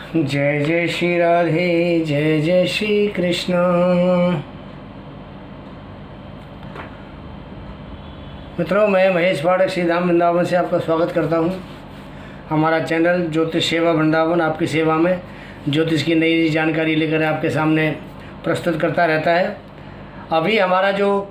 जय जय श्री राधे, जय जय श्री कृष्ण। मित्रों, मैं महेश पाठक श्री धाम वृंदावन से आपका स्वागत करता हूं। हमारा चैनल ज्योतिष सेवा वृंदावन आपकी सेवा में ज्योतिष की नई जानकारी लेकर आपके सामने प्रस्तुत करता रहता है। अभी हमारा जो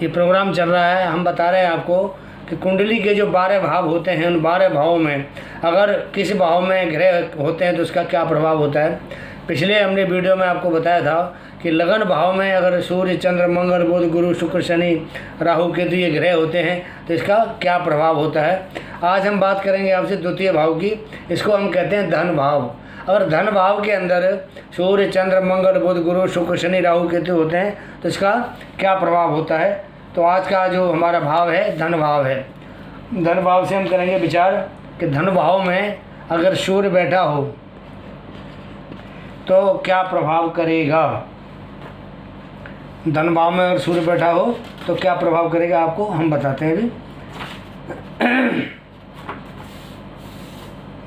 ये प्रोग्राम चल रहा है, हम बता रहे हैं आपको कि कुंडली के जो 12 भाव होते हैं, उन 12 भावों में अगर किसी भाव में ग्रह होते हैं तो उसका क्या प्रभाव होता है। पिछले हमने वीडियो में आपको बताया था कि लगन भाव में अगर सूर्य, चंद्र, मंगल, बुध, गुरु, शुक्र, शनि, राहु, केतु ये ग्रह होते हैं तो इसका क्या प्रभाव होता है। आज हम बात करेंगे आपसे द्वितीय भाव की। इसको हम कहते हैं धन भाव। अगर धन भाव के अंदर सूर्य, चंद्र, मंगल, बुध, गुरु, शुक्र, शनि, राहु, केतु होते हैं तो इसका क्या प्रभाव होता है। तो आज का जो हमारा भाव है धन भाव है। धन भाव से हम करेंगे विचार कि धन भाव में अगर सूर्य बैठा हो तो क्या प्रभाव करेगा। धन भाव में अगर सूर्य बैठा हो तो क्या प्रभाव करेगा, आपको हम बताते हैं अभी।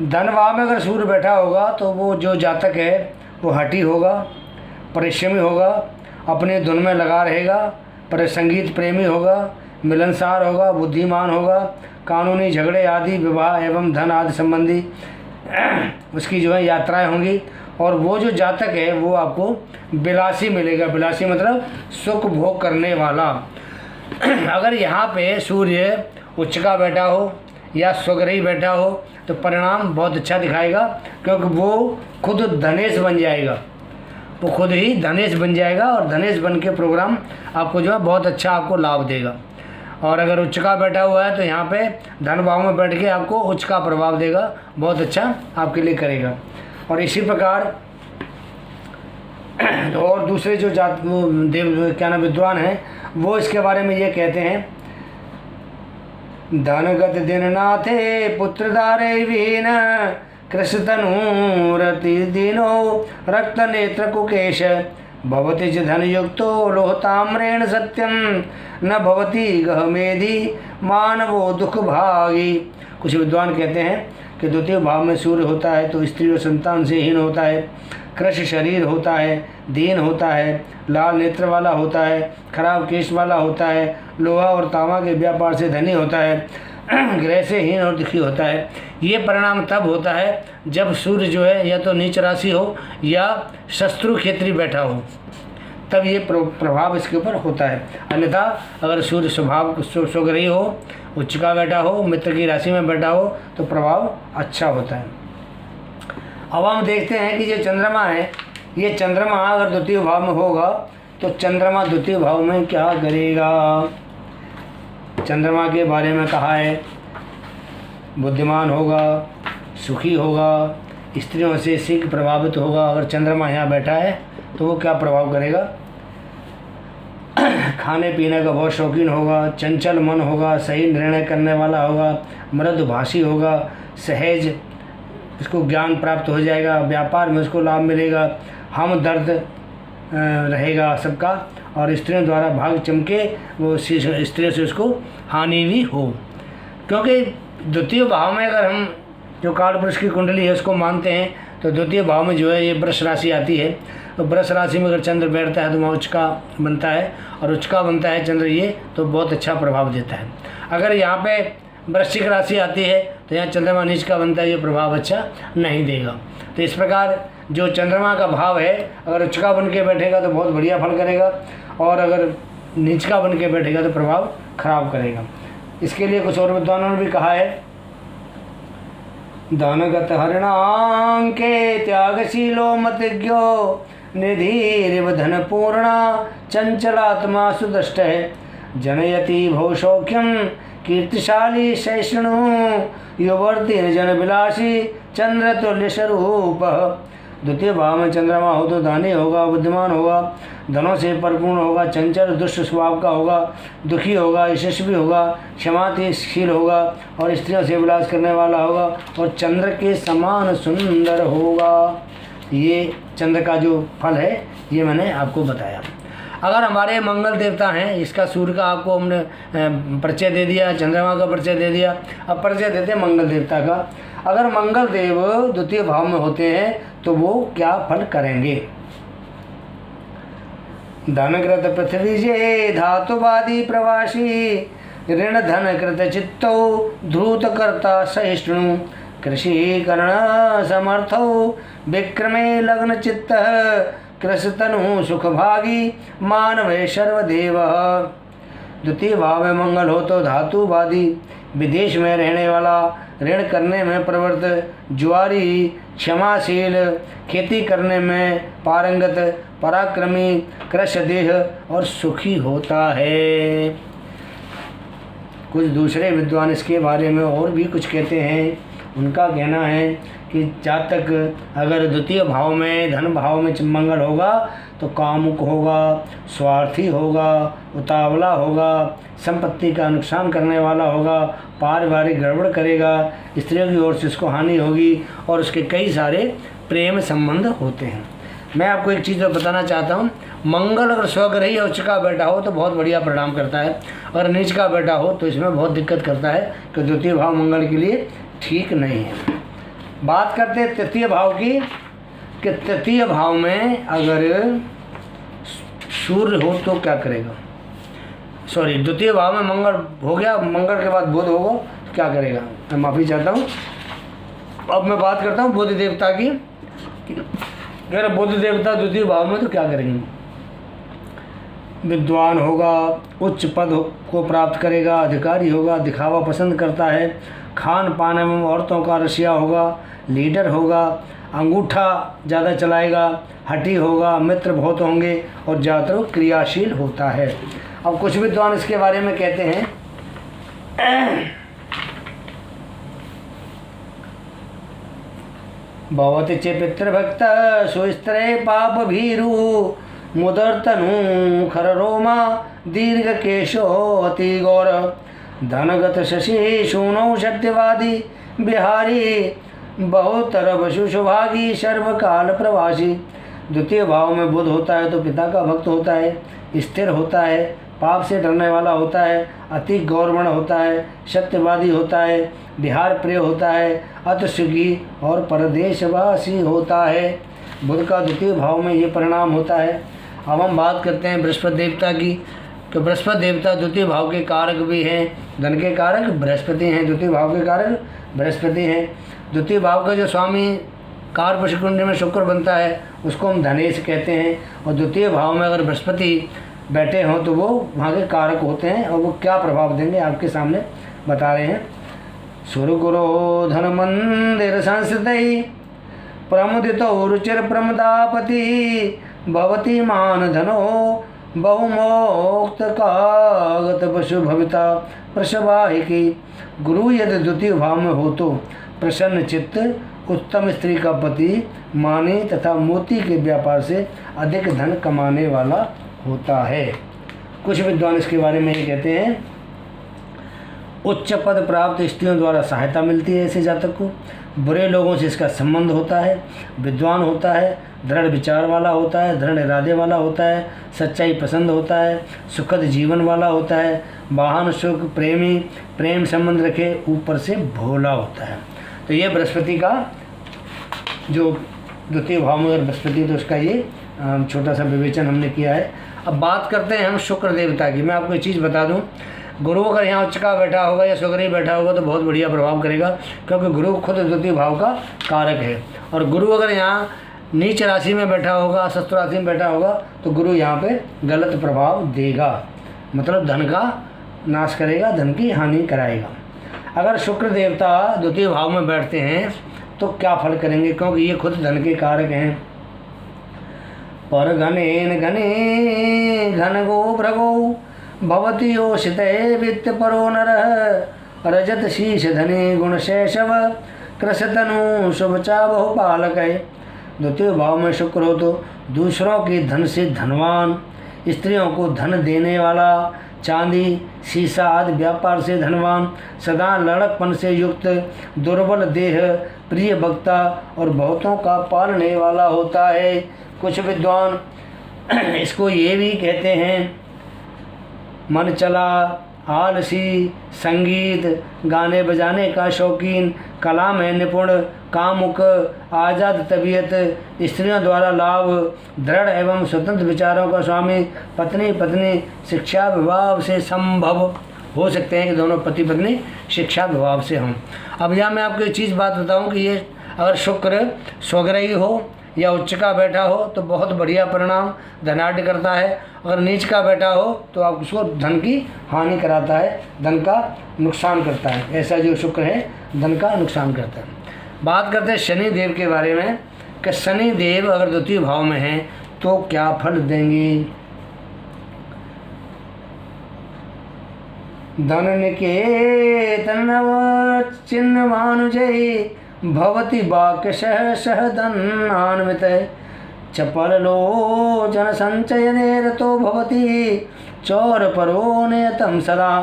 धन भाव में अगर सूर्य बैठा होगा तो वो जो जातक है वो हठी होगा, परिश्रमी होगा, अपनी धुन में लगा रहेगा, पर संगीत प्रेमी होगा, मिलनसार होगा, बुद्धिमान होगा, कानूनी झगड़े आदि, विवाह एवं धन आदि संबंधी उसकी जो है यात्राएं होंगी। और वो जो जातक है वो आपको विलासी मिलेगा। विलासी मतलब सुख भोग करने वाला। अगर यहाँ पे सूर्य उच्च का बैठा हो या स्वग्रही बैठा हो तो परिणाम बहुत अच्छा दिखाएगा, क्योंकि वो खुद धनेश बन जाएगा। वो खुद ही धनेश बन जाएगा और धनेश बन के प्रोग्राम आपको जो है बहुत अच्छा आपको लाभ देगा। और अगर उच्च का बैठा हुआ है तो यहाँ पे धन भाव में बैठ के आपको उच्च का प्रभाव देगा, बहुत अच्छा आपके लिए करेगा। और इसी प्रकार और दूसरे जो देव क्या नाम विद्वान हैं वो इसके बारे में ये कहते हैं, धनगत दिन नाथे पुत्रदारे विहीन कृष्णतनूरति दीनो रक्त नेत्र कुकेश भवति च धनयुक्तो लोहताम्रेण सत्यम न भवति गहमेधि मानवो दुख भागी। कुछ विद्वान कहते हैं कि द्वितीय भाव में सूर्य होता है तो स्त्री और संतान से हीन होता है, कृश शरीर होता है, दीन होता है, लाल नेत्र वाला होता है, खराब केश वाला होता है, लोहा और तांबा के व्यापार से धनी होता है, ग्रह से हीन और दुखी होता है। ये परिणाम तब होता है जब सूर्य जो है या तो नीच राशि हो या शत्रु क्षेत्री बैठा हो, तब ये प्रभाव इसके ऊपर होता है। अन्यथा अगर सूर्य स्वभाव स्वग्रही हो, उच्च का बैठा हो, मित्र की राशि में बैठा हो तो प्रभाव अच्छा होता है। अब हम देखते हैं कि जो चंद्रमा है, ये चंद्रमा अगर द्वितीय भाव में होगा तो चंद्रमा द्वितीय भाव में क्या करेगा। चंद्रमा के बारे में कहा है बुद्धिमान होगा, सुखी होगा, स्त्रियों से शीघ्र प्रभावित होगा। अगर चंद्रमा यहाँ बैठा है तो वो क्या प्रभाव करेगा, खाने पीने का बहुत शौकीन होगा, चंचल मन होगा, सही निर्णय करने वाला होगा, मृदुभाषी होगा, सहज इसको ज्ञान प्राप्त हो जाएगा, व्यापार में उसको लाभ मिलेगा, हम दर्द रहेगा सबका, और स्त्रियों द्वारा भाग चमके, वो स्त्रियों से उसको हानि भी हो। क्योंकि द्वितीय भाव में अगर हम जो कालपुरुष की कुंडली है उसको मानते हैं तो द्वितीय भाव में जो है ये वृष राशि आती है। तो वृष राशि में अगर चंद्र बैठता है तो वहाँ उच्च का बनता है, और उच्च का बनता है चंद्र ये तो बहुत अच्छा प्रभाव देता है। अगर यहाँ पे वृश्चिक राशि आती है तो यहाँ चंद्रमा नीच का बनता है, ये प्रभाव अच्छा नहीं देगा। तो इस प्रकार जो चंद्रमा का भाव है अगर उच्च का बन के बैठेगा तो बहुत बढ़िया फल करेगा, और अगर नीच का बन के बैठेगा तो प्रभाव खराब करेगा। इसके लिए कुछ और विद्वानों ने भी कहा है, धनगत हरिणांके त्यागशीलो मतज्ञो निधिरिव धन पूर्णा चंचलात्मा सुदष्ट है जनयति भवसौख्यम कीर्तिशाली सहिष्णु युवर्ति जन विलासी चंद्र तुल्य स्वरूप। द्वितीय भाव में चंद्रमा हो तो धनी होगा, बुद्धिमान होगा, धनों से परिपूर्ण होगा, चंचल दुष्ट स्वभाव का होगा, दुखी होगा, यशस्वी होगा, क्षमाशील होगा, और स्त्रियों से विलास करने वाला होगा, और चंद्र के समान सुंदर होगा। ये चंद्र का जो फल है ये मैंने आपको बताया। अगर हमारे मंगल देवता हैं, इसका सूर्य का आपको हमने परिचय दे दिया, चंद्रमा का परिचय दे दिया, अब परिचय देते हैं मंगल देवता का। अगर मंगल देव द्वितीय भाव में होते हैं तो वो क्या फल करेंगे। धनकृत पृथ्वी जे धातुवादी प्रवासी ऋण धन कृत चित्तौ ध्रुत कर्ता सहिष्णु कृषि करण समर्थौ विक्रमे लग्न चित्त कृषतनु सुख भागी मानवे सर्वदेव। द्वितीय भाव में मंगल हो तो धातुवादी, विदेश में रहने वाला, ऋण करने में प्रवृत्त, जुआरी, क्षमाशील, खेती करने में पारंगत, पराक्रमी, कृशदेह और सुखी होता है। कुछ दूसरे विद्वान इसके बारे में और भी कुछ कहते हैं। उनका कहना है कि जातक अगर द्वितीय भाव में, धन भाव में मंगल होगा तो कामुक होगा, स्वार्थी होगा, उतावला होगा, संपत्ति का नुकसान करने वाला होगा, पारिवारिक गड़बड़ करेगा, स्त्रियों की ओर से उसको हानि होगी और उसके कई सारे प्रेम संबंध होते हैं। मैं आपको एक चीज़ बताना चाहता हूँ, मंगल अगर स्वग्रही और उच्च का बैठा हो तो बहुत बढ़िया परिणाम करता है, अगर नीच का बैठा हो तो इसमें बहुत दिक्कत करता है कि द्वितीय भाव मंगल के लिए ठीक नहीं है। बात करते हैं तृतीय भाव की, कि तृतीय भाव में अगर सूर्य हो तो क्या करेगा। सॉरी, द्वितीय भाव में मंगल हो गया, मंगल के बाद बुध होगा तो क्या करेगा। मैं माफ़ी चाहता हूँ। अब मैं बात करता हूँ बुध देवता की। अगर बुध देवता द्वितीय भाव में तो क्या करेंगे। विद्वान होगा, उच्च पद को प्राप्त करेगा, अधिकारी होगा, दिखावा पसंद करता है, खान पान एवं औरतों का रसिया होगा, लीडर होगा, अंगूठा ज़्यादा चलाएगा, हठी होगा, मित्र बहुत होंगे और ज़्यादातर क्रियाशील होता है। अब कुछ विद्वान इसके बारे में कहते हैं भवति चे पितृभक्त सुस्त्रे पाप भीरु मुदर्तनु खर रोमा दीर्घ केशो अति गौर धनगत शशि शूनौ सत्यवादी बिहारी बहुतर वशु सुभागी सर्वकाल प्रवासी। द्वितीय भाव में बुध होता है तो पिता का भक्त होता है, स्थिर होता है, पाप से डरने वाला होता है, अति गौरवर्ण होता है, सत्यवादी होता है, बिहार प्रिय होता है, अतसुखी और परदेशवासी होता है। बुध का द्वितीय भाव में ये परिणाम होता है। अब हम बात करते हैं बृहस्पति देवता की। तो बृहस्पति देवता द्वितीय भाव के कारक भी हैं, धन के कारक बृहस्पति हैं, द्वितीय भाव के कारक बृहस्पति हैं। द्वितीय भाव का जो स्वामी कारपशु कुंडली में शुक्र बनता है उसको हम धनेश कहते हैं, और द्वितीय भाव में अगर बृहस्पति बैठे हों तो वो वहाँ के कारक होते हैं, और वो क्या प्रभाव देंगे आपके सामने बता रहे हैं। सुरगुरो धन मंदिर संस्थित प्रमुदितो रुचिर प्रमदापति भवती मान धनो बहुमोक्त कागत पशु भविता प्रसवाहिकी। गुरु यदि द्वितीय भाव में हो तो प्रसन्न चित्त, उत्तम स्त्री का पति, माने तथा मोती के व्यापार से अधिक धन कमाने वाला होता है। कुछ विद्वान इसके बारे में ये कहते हैं उच्च पद प्राप्त स्त्रियों द्वारा सहायता मिलती है ऐसे जातक को, बुरे लोगों से इसका संबंध होता है, विद्वान होता है, दृढ़ विचार वाला होता है, दृढ़ इरादे वाला होता है, सच्चाई पसंद होता है, सुखद जीवन वाला होता है, वाहन सुख प्रेमी, प्रेम संबंध रखे, ऊपर से भोला होता है। तो ये बृहस्पति का जो द्वितीय भाव में अगर बृहस्पति तो उसका ये छोटा सा विवेचन हमने किया है। अब बात करते हैं हम शुक्र देवता की। मैं आपको एक चीज़ बता दूं, गुरु अगर यहाँ उच्च का बैठा होगा या स्वग्रही बैठा होगा तो बहुत बढ़िया प्रभाव करेगा, क्योंकि गुरु खुद द्वितीय भाव का कारक है। और गुरु अगर यहाँ नीच राशि में बैठा होगा, शत्रु राशि में बैठा होगा तो गुरु यहाँ पे गलत प्रभाव देगा, मतलब धन का नाश करेगा, धन की हानि कराएगा। अगर शुक्र देवता द्वितीय भाव में बैठते हैं तो क्या फल करेंगे, क्योंकि ये खुद धन के कारक हैं। पर घनेन घने घन गो भ्रगो भवती योषित वित्त परो नरः रजत शीश धने गुण शैशव कृषतनु शुभचा बहुपालक है। द्वितीय भाव में शुक्र हो तो दूसरों के धन से धनवान, स्त्रियों को धन देने वाला, चांदी शीशा आदि व्यापार से धनवान, सदा लड़कपन से युक्त, दुर्बल देह, प्रिय वक्ता और बहुतों का पालने वाला होता है। कुछ विद्वान इसको ये भी कहते हैं मन चला, आलसी, संगीत गाने बजाने का शौकीन, कला में निपुण, कामुक, आज़ाद तबीयत, स्त्रियों द्वारा लाभ, दृढ़ एवं स्वतंत्र विचारों का स्वामी, पत्नी पत्नी शिक्षा विभाव से संभव हो सकते हैं कि दोनों पति पत्नी शिक्षा विभाव से हों। अब यहाँ मैं आपको एक चीज़ बात बताऊँ कि ये अगर शुक्र स्वग्रही हो या उच्च का बैठा हो तो बहुत बढ़िया परिणाम धनाढ़ करता है। अगर नीच का बैठा हो तो आप उसको धन की हानि कराता है, धन का नुकसान करता है। ऐसा जो शुक्र है धन का नुकसान करता है। बात करते हैं शनि देव के बारे में कि शनि देव अगर द्वितीय भाव में हैं तो क्या फल देंगे। धन निकेतन नव चिन्ह मानुजय भवति वाक्य सह धनान्वित चपल लोचन संचयने रतो भवति चौर परो नेतम सदा।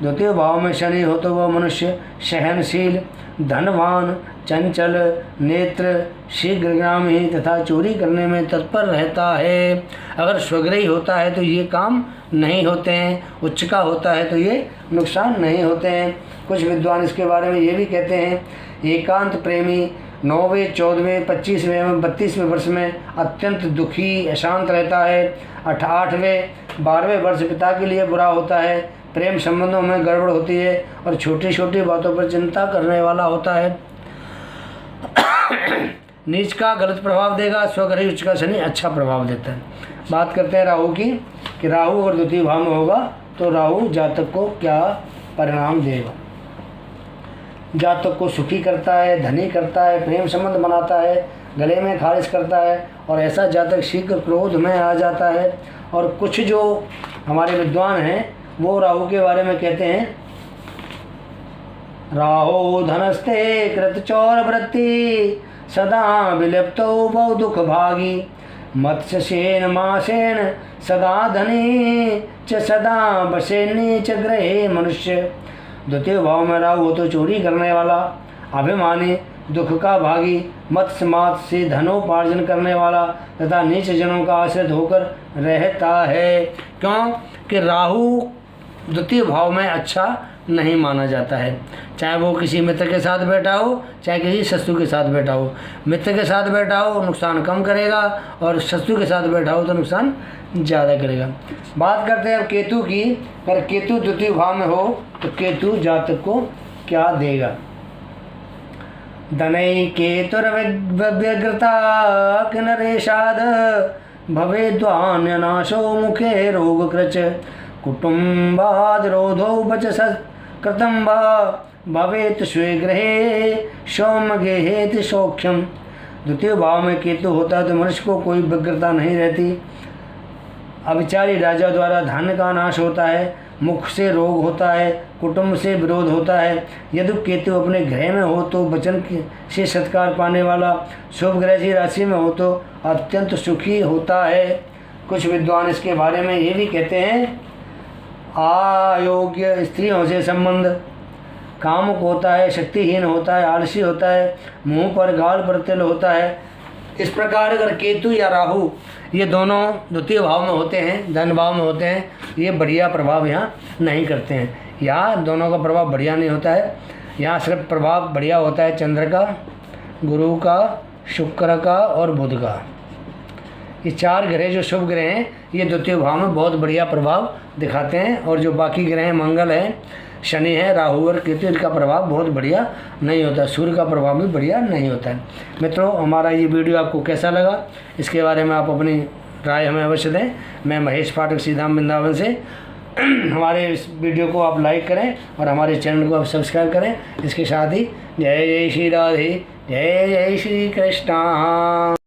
द्वितीय भाव में शनि हो तो वह मनुष्य सहनशील, धनवान, चंचल, नेत्र, शीघ्रगामी तथा चोरी करने में तत्पर रहता है। अगर स्वग्रही होता है तो ये काम नहीं होते हैं, उच्च का होता है तो ये नुकसान नहीं होते हैं। कुछ विद्वान इसके बारे में ये भी कहते हैं, एकांत प्रेमी 9वें, 14वें, 25वें एवं 32वें वर्ष में अत्यंत दुखी अशांत रहता है। 8वें, 12वें वर्ष पिता के लिए बुरा होता है। प्रेम संबंधों में गड़बड़ होती है और छोटी छोटी बातों पर चिंता करने वाला होता है। नीच का गलत प्रभाव देगा, स्वग्रही उच्च का शनि अच्छा प्रभाव देता है। बात करते हैं राहु की कि राहु अगर द्वितीय भाव में होगा तो राहु जातक को क्या परिणाम देगा। जातक को सुखी करता है, धनी करता है, प्रेम संबंध बनाता है, गले में खारिज करता है और ऐसा जातक शीघ्र क्रोध में आ जाता है। और कुछ जो हमारे विद्वान हैं वो राहु के बारे में कहते हैं, राहु धनस्ते कृत चौर वृत्ति सदा विलिप्तो बहु दुख भागी मत्स्य सेन मासेन सदा धनी च सदा बसेनी च ग्रहे मनुष्य। द्वितीय भाव में राहु हो तो चोरी करने वाला, अभिमानी, दुख का भागी, मत्स्य मात से धनोपार्जन करने वाला तथा नीच जनों का आश्रित होकर रहता है। क्यों कि राहु द्वितीय भाव में अच्छा नहीं माना जाता है। चाहे वो किसी मित्र के साथ बैठा हो, चाहे किसी शत्रु के साथ बैठा हो। मित्र के साथ बैठा हो नुकसान कम करेगा और शत्रु के साथ बैठा हो तो नुकसान ज़्यादा करेगा। बात करते हैं अब केतु की। अगर केतु द्वितीय भाव में हो तो केतु जातक को क्या देगा। धनै केतुर्व्यग्रता किन्नरेषाद भवेद्वान्यनाशो मुखे रोगकृच कुटुम्बाद रोधो वचस कृतं वा भवेत् स्वेगृहे सौम्यगेहेति सौख्यम। द्वितीय भाव में केतु होता है तो मनुष्य को कोई व्यग्रता नहीं रहती। अविचारी राजा द्वारा धन का नाश होता है, मुख से रोग होता है, कुटुंब से विरोध होता है। यदि केतु अपने ग्रह में हो तो वचन से सत्कार पाने वाला, शुभ ग्रह की राशि में हो तो अत्यंत सुखी होता है। कुछ विद्वान इसके बारे में ये भी कहते हैं, अयोग्य स्त्रियों से संबंध, कामुक होता है, शक्तिहीन होता है, आलसी होता है, मुंह पर गाल पर तिल होता है। इस प्रकार अगर केतु या राहु ये दोनों द्वितीय भाव में होते हैं, धन भाव में होते हैं, ये बढ़िया प्रभाव यहाँ नहीं करते हैं। यहाँ दोनों का प्रभाव बढ़िया नहीं होता है। यहाँ सिर्फ प्रभाव बढ़िया होता है चंद्र का, गुरु का, शुक्र का और बुध का। ये चार ग्रह जो शुभ ग्रह हैं ये द्वितीय भाव में बहुत बढ़िया प्रभाव दिखाते हैं। और जो बाकी ग्रह हैं, मंगल है, शनि है, राहु और केतु, इनका प्रभाव बहुत बढ़िया नहीं होता। सूर्य का प्रभाव भी बढ़िया नहीं होता है। मित्रों, हमारा ये वीडियो आपको कैसा लगा इसके बारे में आप अपनी राय हमें अवश्य दें। मैं महेश पाठक श्रीधाम वृंदावन से हमारे इस वीडियो को आप लाइक करें और हमारे चैनल को आप सब्सक्राइब करें। इसके साथ ही जय जय श्री राधे, जय जय श्री कृष्ण।